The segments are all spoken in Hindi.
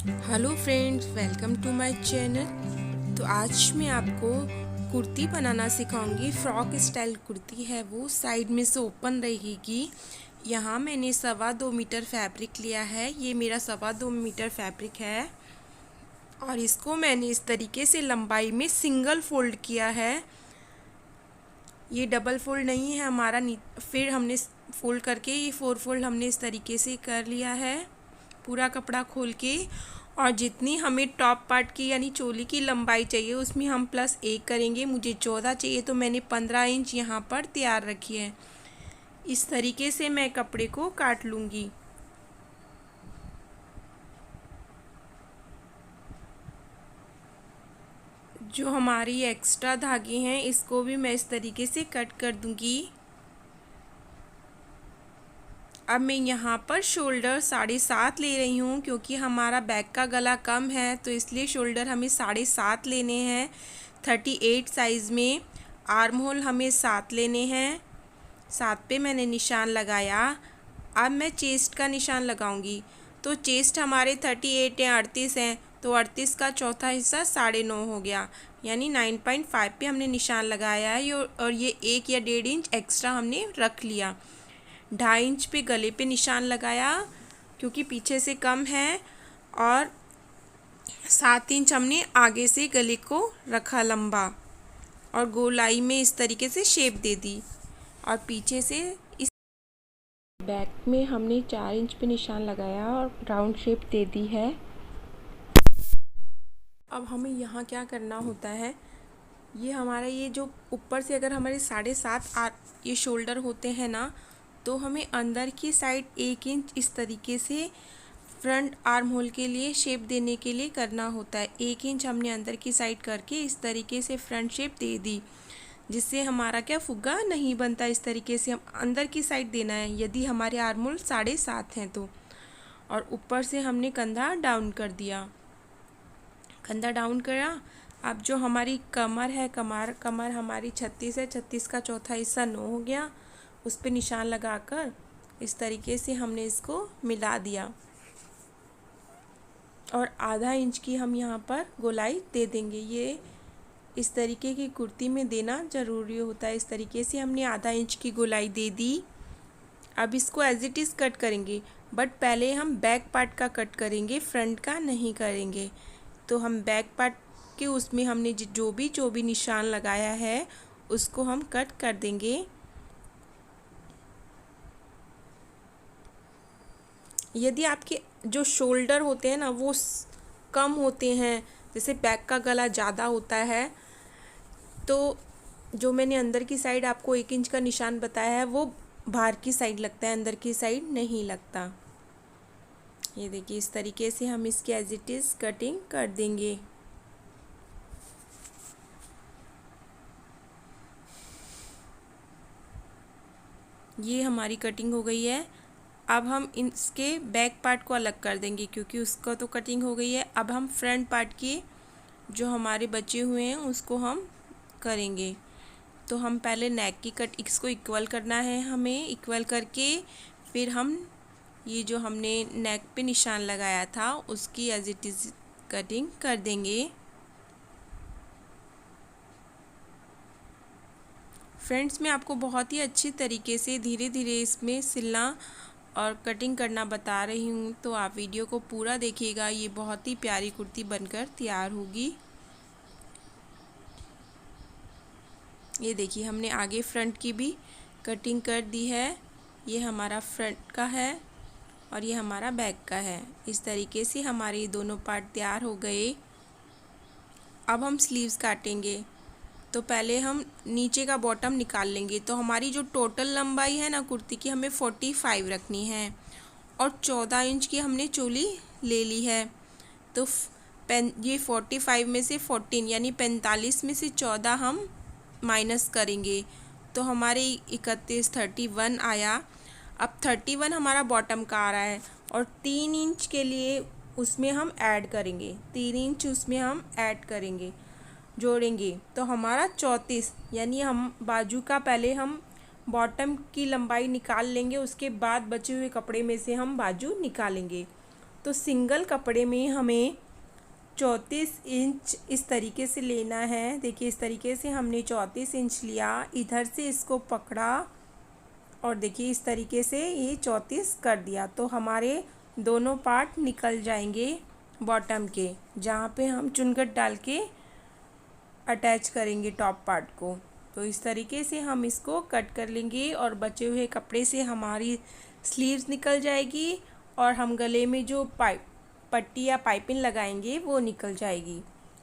Hello friends, welcome to my channel. तो आज मैं आपको कुर्ती बनाना सिखाऊंगी। फ्रॉक स्टाइल कुर्ती है, वो साइड में से ओपन रहेगी। यहाँ मैंने 2.25 मीटर फैब्रिक लिया है। ये मेरा 2.25 मीटर फैब्रिक है और इसको मैंने इस तरीके से लंबाई में सिंगल फोल्ड किया है। ये डबल फोल्ड नहीं है हमारा। फिर हमने फोल्ड करके ये 4 फोल्ड हमने इस तरीके से कर लिया है पूरा कपड़ा खोल के। और जितनी हमें टॉप पार्ट की यानी चोली की लंबाई चाहिए उसमें हम +1 करेंगे। मुझे 14 चाहिए तो मैंने 15 इंच यहाँ पर तैयार रखी है। इस तरीके से मैं कपड़े को काट लूँगी। जो हमारी एक्स्ट्रा धागे हैं इसको भी मैं इस तरीके से कट कर दूँगी। अब मैं यहाँ पर शोल्डर 7.5 ले रही हूँ, क्योंकि हमारा बैक का गला कम है तो इसलिए शोल्डर हमें 7.5 लेने हैं 38 साइज़ में। आर्म होल हमें 7 लेने हैं। 7 पे मैंने निशान लगाया। अब मैं चेस्ट का निशान लगाऊंगी। तो चेस्ट हमारे 38 या 38 हैं, तो 38 का चौथा हिस्सा 9.5 हो गया, यानी 9.5 पे हमने निशान लगाया है। और ये 1 या 1.5 इंच एक्स्ट्रा हमने रख लिया। 2.5 इंच पे गले पे निशान लगाया क्योंकि पीछे से कम है। और 7 इंच हमने आगे से गले को रखा लंबा और गोलाई में इस तरीके से शेप दे दी। और पीछे से इस बैक में हमने 4 इंच पे निशान लगाया और राउंड शेप दे दी है। अब हमें यहाँ क्या करना होता है, ये हमारा ये जो ऊपर से अगर हमारे 7.5 ये शोल्डर होते हैं ना, तो हमें अंदर की साइड 1 इंच इस तरीके से फ्रंट आर्म होल के लिए शेप देने के लिए करना होता है। 1 इंच हमने अंदर की साइड करके इस तरीके से फ्रंट शेप दे दी, जिससे हमारा क्या फुग्गा नहीं बनता। इस तरीके से हम अंदर की साइड देना है यदि हमारे आर्म होल 7.5 हैं तो। और ऊपर से हमने कंधा डाउन कर दिया, कंधा डाउन करा। अब जो हमारी कमर है, कमर हमारी 36 है, 36 का चौथा हिस्सा 9 हो गया। उस पर निशान लगाकर इस तरीके से हमने इसको मिला दिया और आधा इंच की हम यहाँ पर गोलाई दे देंगे। ये इस तरीके की कुर्ती में देना ज़रूरी होता है। इस तरीके से हमने आधा इंच की गोलाई दे दी। अब इसको एज इट इज़ कट करेंगे, बट पहले हम बैक पार्ट का कट करेंगे, फ्रंट का नहीं करेंगे। तो हम बैक पार्ट के उसमें हमने जो भी निशान लगाया है उसको हम कट कर देंगे। यदि आपके जो शोल्डर होते हैं ना वो कम होते हैं, जैसे बैक का गला ज़्यादा होता है, तो जो मैंने अंदर की साइड आपको 1 इंच का निशान बताया है वो बाहर की साइड लगता है, अंदर की साइड नहीं लगता। ये देखिए इस तरीके से हम इसकी एज इट इज़ कटिंग कर देंगे। ये हमारी कटिंग हो गई है। अब हम इसके बैक पार्ट को अलग कर देंगे क्योंकि उसका तो कटिंग हो गई है। अब हम फ्रंट पार्ट के जो हमारे बचे हुए हैं उसको हम करेंगे। तो हम पहले नेक की कट इसको इक्वल करना है, हमें इक्वल करके फिर हम ये जो हमने नेक पे निशान लगाया था उसकी एज इट इज़ कटिंग कर देंगे। फ्रेंड्स, मैं आपको बहुत ही अच्छी तरीके से धीरे धीरे इसमें सिलना और कटिंग करना बता रही हूँ, तो आप वीडियो को पूरा देखिएगा। ये बहुत ही प्यारी कुर्ती बनकर तैयार होगी। ये देखिए हमने आगे फ्रंट की भी कटिंग कर दी है। ये हमारा फ्रंट का है और ये हमारा बैक का है। इस तरीके से हमारे दोनों पार्ट तैयार हो गए। अब हम स्लीव्स काटेंगे। तो पहले हम नीचे का बॉटम निकाल लेंगे। तो हमारी जो टोटल लंबाई है ना कुर्ती की, हमें 45 रखनी है और 14 इंच की हमने चोली ले ली है। तो ये 45 में से 14 यानी 45 में से 14 हम माइनस करेंगे, तो हमारे 31 आया। अब 31 हमारा बॉटम का आ रहा है और 3 इंच के लिए उसमें हम ऐड करेंगे, 3 इंच उसमें हम ऐड करेंगे, जोड़ेंगे। तो हमारा 34 यानी हम बाजू का पहले हम बॉटम की लंबाई निकाल लेंगे, उसके बाद बचे हुए कपड़े में से हम बाजू निकालेंगे। तो सिंगल कपड़े में हमें 34 इंच इस तरीके से लेना है। देखिए इस तरीके से हमने 34 इंच लिया, इधर से इसको पकड़ा और देखिए इस तरीके से ये 34 कर दिया। तो हमारे दोनों पार्ट निकल जाएंगे बॉटम के, जहाँ पे हम चुनकट डाल के अटैच करेंगे टॉप पार्ट को। तो इस तरीके से हम इसको कट कर लेंगे और बचे हुए कपड़े से हमारी स्लीव्स निकल जाएगी और हम गले में जो पट्टी या पाइपिंग लगाएंगे वो निकल जाएगी।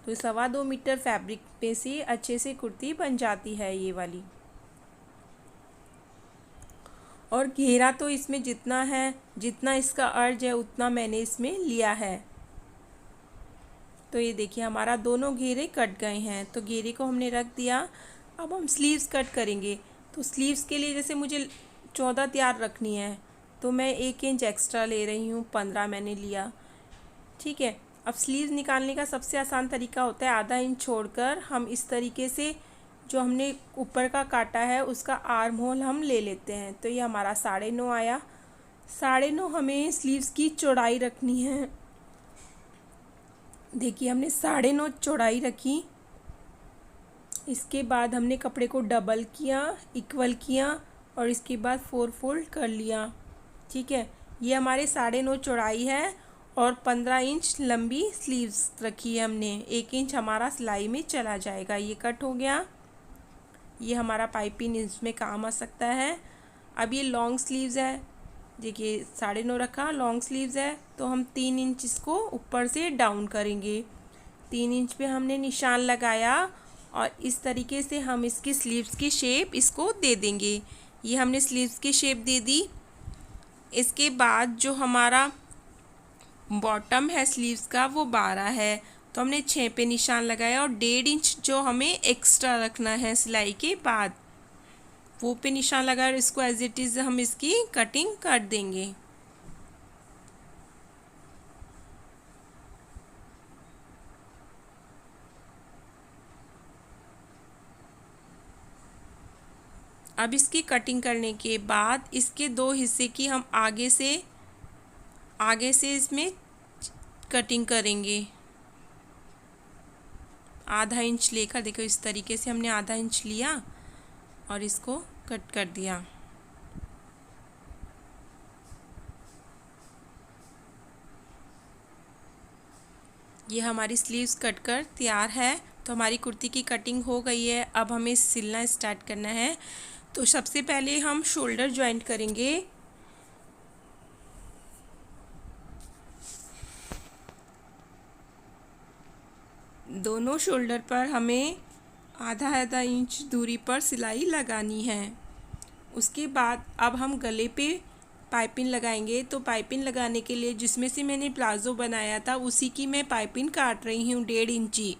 तो 2.25 मीटर फैब्रिक में से अच्छे से कुर्ती बन जाती है ये वाली। और घेरा तो इसमें जितना है, जितना इसका अर्ज है उतना मैंने इसमें लिया है। तो ये देखिए हमारा दोनों घेरे कट गए हैं। तो घेरे को हमने रख दिया। अब हम स्लीव्स कट करेंगे। तो स्लीव्स के लिए जैसे मुझे 14 तैयार रखनी है तो मैं 1 इंच एक्स्ट्रा ले रही हूँ, 15 मैंने लिया। ठीक है। अब स्लीव्स निकालने का सबसे आसान तरीका होता है आधा इंच छोड़कर हम इस तरीके से जो हमने ऊपर का काटा है उसका आर्म होल हम ले लेते हैं। तो ये हमारा 9.5 आया। 9.5 हमें स्लीव्स की चौड़ाई रखनी है। देखिए हमने 9.5 चौड़ाई रखी। इसके बाद हमने कपड़े को डबल किया, इक्वल किया और इसके बाद 4 फोल्ड कर लिया। ठीक है। ये हमारे 9.5 चौड़ाई है और 15 इंच लंबी स्लीव्स रखी है हमने। 1 इंच हमारा सिलाई में चला जाएगा। ये कट हो गया। ये हमारा पाइपिंग इसमें काम आ सकता है। अब ये लॉन्ग स्लीव्स है। देखिए 9.5 रखा, लॉन्ग स्लीव्स है तो हम 3 इंच इसको ऊपर से डाउन करेंगे। 3 इंच पे हमने निशान लगाया और इस तरीके से हम इसकी स्लीव्स की शेप इसको दे देंगे। ये हमने स्लीव्स की शेप दे दी। इसके बाद जो हमारा बॉटम है स्लीव्स का वो 12 है तो हमने 6 पे निशान लगाया और 1.5 इंच जो हमें एक्स्ट्रा रखना है सिलाई के बाद वो पे निशान लगाया और इसको एज इट इज़ हम इसकी कटिंग कर देंगे। अब इसकी कटिंग करने के बाद इसके 2 हिस्से की हम आगे से इसमें कटिंग करेंगे। आधा इंच लेकर देखो इस तरीके से हमने आधा इंच लिया और इसको कट कर दिया। ये हमारी स्लीव्स कट कर तैयार है। तो हमारी कुर्ती की कटिंग हो गई है। अब हमें सिलना स्टार्ट करना है। तो सबसे पहले हम शोल्डर जॉइंट करेंगे। दोनों शोल्डर पर हमें आधा इंच दूरी पर सिलाई लगानी है। उसके बाद अब हम गले पे पाइपिंग लगाएंगे। तो पाइपिंग लगाने के लिए जिसमें से मैंने प्लाजो बनाया था उसी की मैं पाइपिंग काट रही हूँ 1.5 इंची।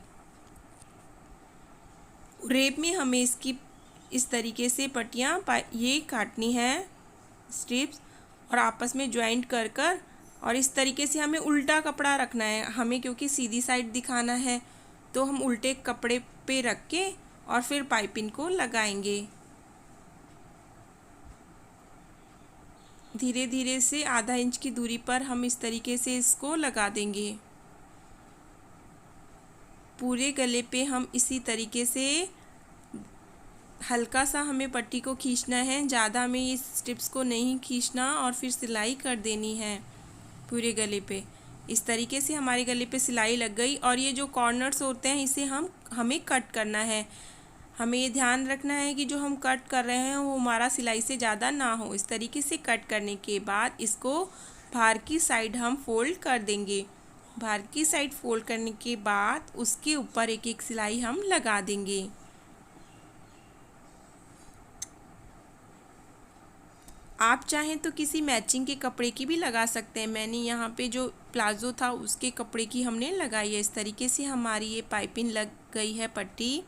रेप में हमें इसकी इस तरीके से पट्टियाँ ये काटनी है स्ट्रिप्स और आपस में ज्वाइंट कर कर और इस तरीके से हमें उल्टा कपड़ा रखना है। हमें क्योंकि सीधी साइड दिखाना है तो हम उल्टे कपड़े पे रख के और फिर पाइपिंग को लगाएंगे। धीरे धीरे से आधा इंच की दूरी पर हम इस तरीके से इसको लगा देंगे। पूरे गले पे हम इसी तरीके से हल्का सा हमें पट्टी को खींचना है, ज़्यादा हमें इस स्ट्रिप्स को नहीं खींचना और फिर सिलाई कर देनी है पूरे गले पे। इस तरीके से हमारे गले पे सिलाई लग गई और ये जो कॉर्नर्स होते हैं इसे हमें कट करना है। हमें ये ध्यान रखना है कि जो हम कट कर रहे हैं वो हमारा सिलाई से ज़्यादा ना हो। इस तरीके से कट करने के बाद इसको बाहर की साइड हम फोल्ड कर देंगे। बाहर की साइड फोल्ड करने के बाद उसके ऊपर एक एक सिलाई हम लगा देंगे। आप चाहें तो किसी मैचिंग के कपड़े की भी लगा सकते हैं। मैंने यहाँ पे जो प्लाजो था उसके कपड़े की हमने लगाई है। इस तरीके से हमारी ये पाइपिंग लग गई है पट्टी।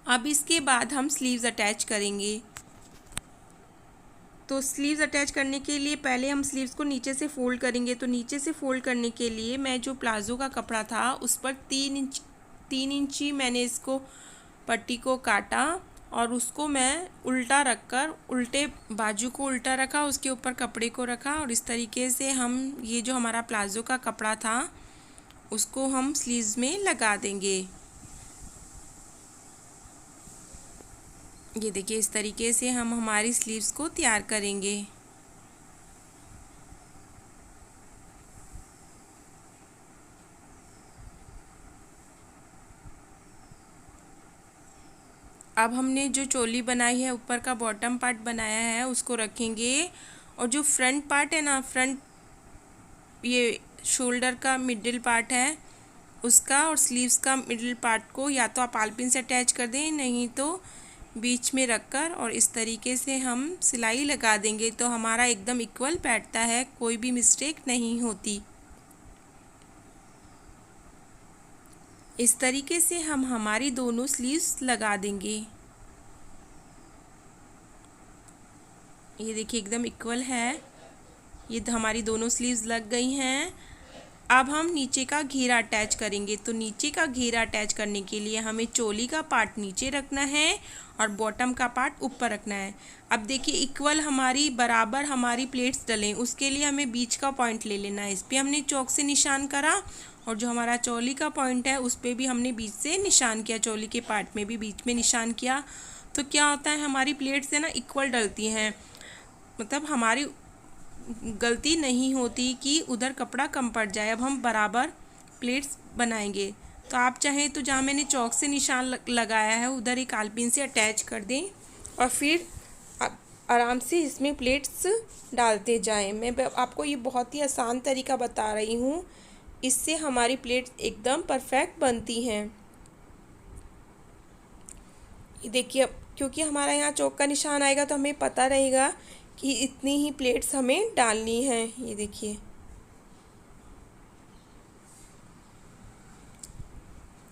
अब इसके बाद हम स्लीव्स अटैच करेंगे। तो स्लीव्स अटैच करने के लिए पहले हम स्लीव्स को नीचे से फोल्ड करेंगे। तो नीचे से फोल्ड करने के लिए मैं जो प्लाजो का कपड़ा था उस पर 3 इंची मैंने इसको पट्टी को काटा और उसको मैं उल्टा रखकर, उल्टे बाजू को उल्टा रखा, उसके ऊपर कपड़े को रखा और इस तरीके से हम ये जो हमारा प्लाज़ो का कपड़ा था उसको हम स्लीव्स में लगा देंगे। ये देखिए इस तरीके से हम हमारी स्लीव्स को तैयार करेंगे। अब हमने जो चोली बनाई है, ऊपर का बॉटम पार्ट बनाया है, उसको रखेंगे और जो फ्रंट पार्ट है ना, फ्रंट ये शोल्डर का मिडिल पार्ट है उसका और स्लीव्स का मिडिल पार्ट को या तो आप आलपिन से अटैच कर दें, नहीं तो बीच में रखकर और इस तरीके से हम सिलाई लगा देंगे तो हमारा एकदम इक्वल बैठता है, कोई भी मिस्टेक नहीं होती। इस तरीके से हम हमारी दोनों स्लीव्स लगा देंगे। ये देखिए एकदम इक्वल है, ये हमारी दोनों स्लीव्स लग गई हैं। अब हम नीचे का घेरा अटैच करेंगे। तो नीचे का घेरा अटैच करने के लिए हमें चोली का पार्ट नीचे रखना है और बॉटम का पार्ट ऊपर रखना है। अब देखिए इक्वल हमारी बराबर हमारी प्लेट्स डलें, उसके लिए हमें बीच का पॉइंट ले लेना है। इस पर हमने चौक से निशान करा और जो हमारा चोली का पॉइंट है उस पर भी हमने बीच से निशान किया, चोली के पार्ट में भी बीच में निशान किया। तो क्या होता है, हमारी प्लेट्स है ना इक्वल डलती हैं, मतलब हमारी गलती नहीं होती कि उधर कपड़ा कम पड़ जाए। अब हम बराबर प्लेट्स बनाएंगे। तो आप चाहें तो जहाँ मैंने चौक से निशान लगाया है उधर एक आलपिन से अटैच कर दें और फिर आराम से इसमें प्लेट्स डालते जाएं। मैं आपको ये बहुत ही आसान तरीका बता रही हूँ, इससे हमारी प्लेट्स एकदम परफेक्ट बनती हैं। ये देखिए, क्योंकि हमारा यहाँ चौक का निशान आएगा तो हमें पता रहेगा कि इतनी ही प्लेट्स हमें डालनी है। ये देखिए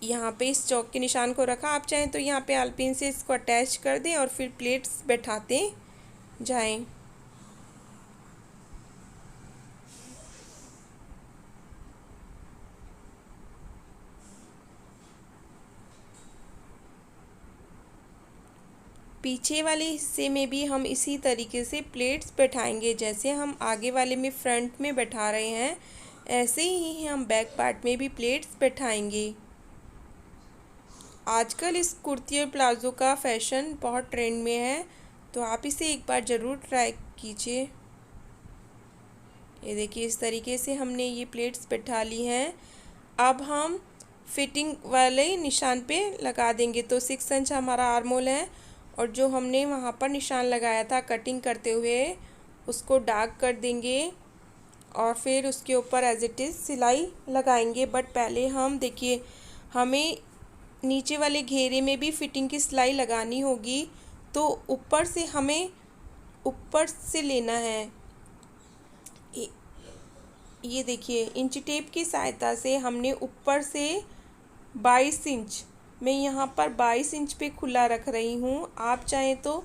यहाँ पे इस चौक के निशान को रखा, आप चाहें तो यहाँ पे आलपिन से इसको अटैच कर दें और फिर प्लेट्स बैठाते जाएं। पीछे वाले हिस्से में भी हम इसी तरीके से प्लेट्स बैठाएंगे, जैसे हम आगे वाले में फ्रंट में बैठा रहे हैं ऐसे ही हम बैक पार्ट में भी प्लेट्स बैठाएंगे। आजकल इस कुर्ती और प्लाज़ो का फैशन बहुत ट्रेंड में है, तो आप इसे एक बार ज़रूर ट्राई कीजिए। ये देखिए इस तरीके से हमने ये प्लेट्स बैठा ली हैं। अब हम फिटिंग वाले निशान पे लगा देंगे। तो 6 इंच हमारा आर्म होल है और जो हमने वहाँ पर निशान लगाया था कटिंग करते हुए उसको डार्क कर देंगे और फिर उसके ऊपर एज इट इज़ सिलाई लगाएंगे। बट पहले हम देखिए, हमें नीचे वाले घेरे में भी फिटिंग की सिलाई लगानी होगी, तो ऊपर से हमें ऊपर से लेना है। ये देखिए इंच टेप की सहायता से हमने ऊपर से 22 इंच, मैं यहाँ पर 22 इंच पे खुला रख रही हूँ, आप चाहें तो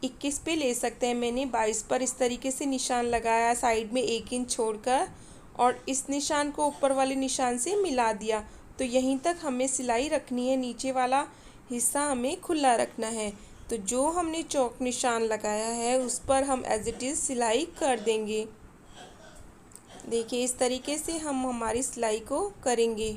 21 पे ले सकते हैं। मैंने 22 पर इस तरीके से निशान लगाया, साइड में 1 इंच छोड़कर, और इस निशान को ऊपर वाले निशान से मिला दिया। तो यहीं तक हमें सिलाई रखनी है, नीचे वाला हिस्सा हमें खुला रखना है। तो जो हमने चौक निशान लगाया है उस पर हम एज इट इज़ सिलाई कर देंगे। देखिए इस तरीके से हम हमारी सिलाई को करेंगे।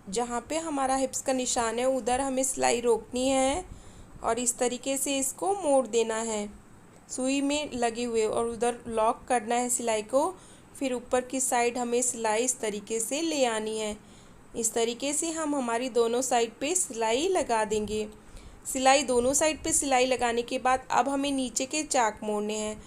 जहाँ पे हमारा हिप्स का निशान है उधर हमें सिलाई रोकनी है और इस तरीके से इसको मोड़ देना है सुई में लगे हुए, और उधर लॉक करना है सिलाई को। फिर ऊपर की साइड हमें सिलाई इस तरीके से ले आनी है। इस तरीके से हम हमारी दोनों साइड पे सिलाई लगा देंगे। सिलाई दोनों साइड पे सिलाई लगाने के बाद अब हमें नीचे के चाक मोड़ने हैं।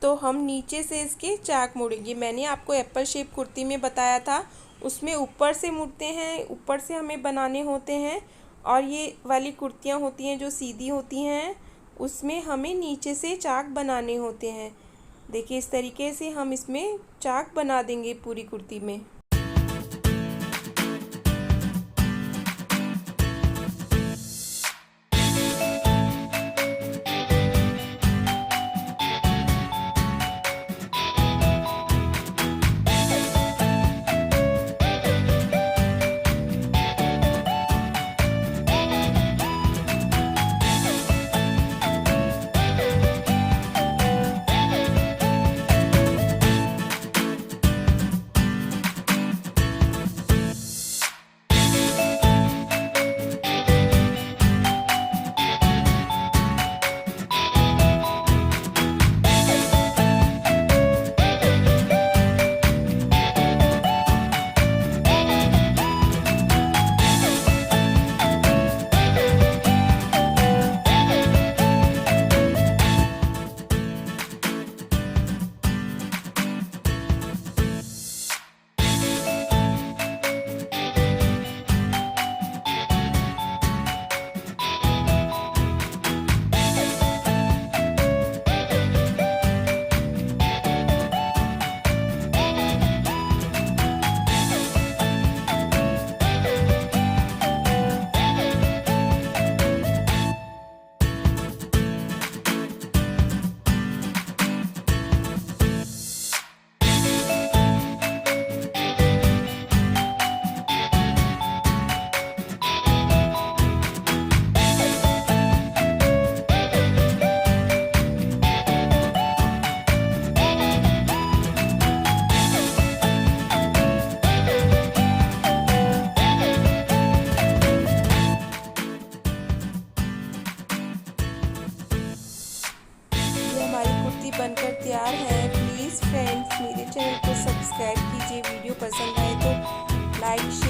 तो हम नीचे से इसके चाक मोड़ेंगे। मैंने आपको एप्पल शेप कुर्ती में बताया था, उसमें ऊपर से मुड़ते हैं, ऊपर से हमें बनाने होते हैं। और ये वाली कुर्तियाँ होती हैं जो सीधी होती हैं, उसमें हमें नीचे से चाक बनाने होते हैं। देखिए इस तरीके से हम इसमें चाक बना देंगे पूरी कुर्ती में। Like share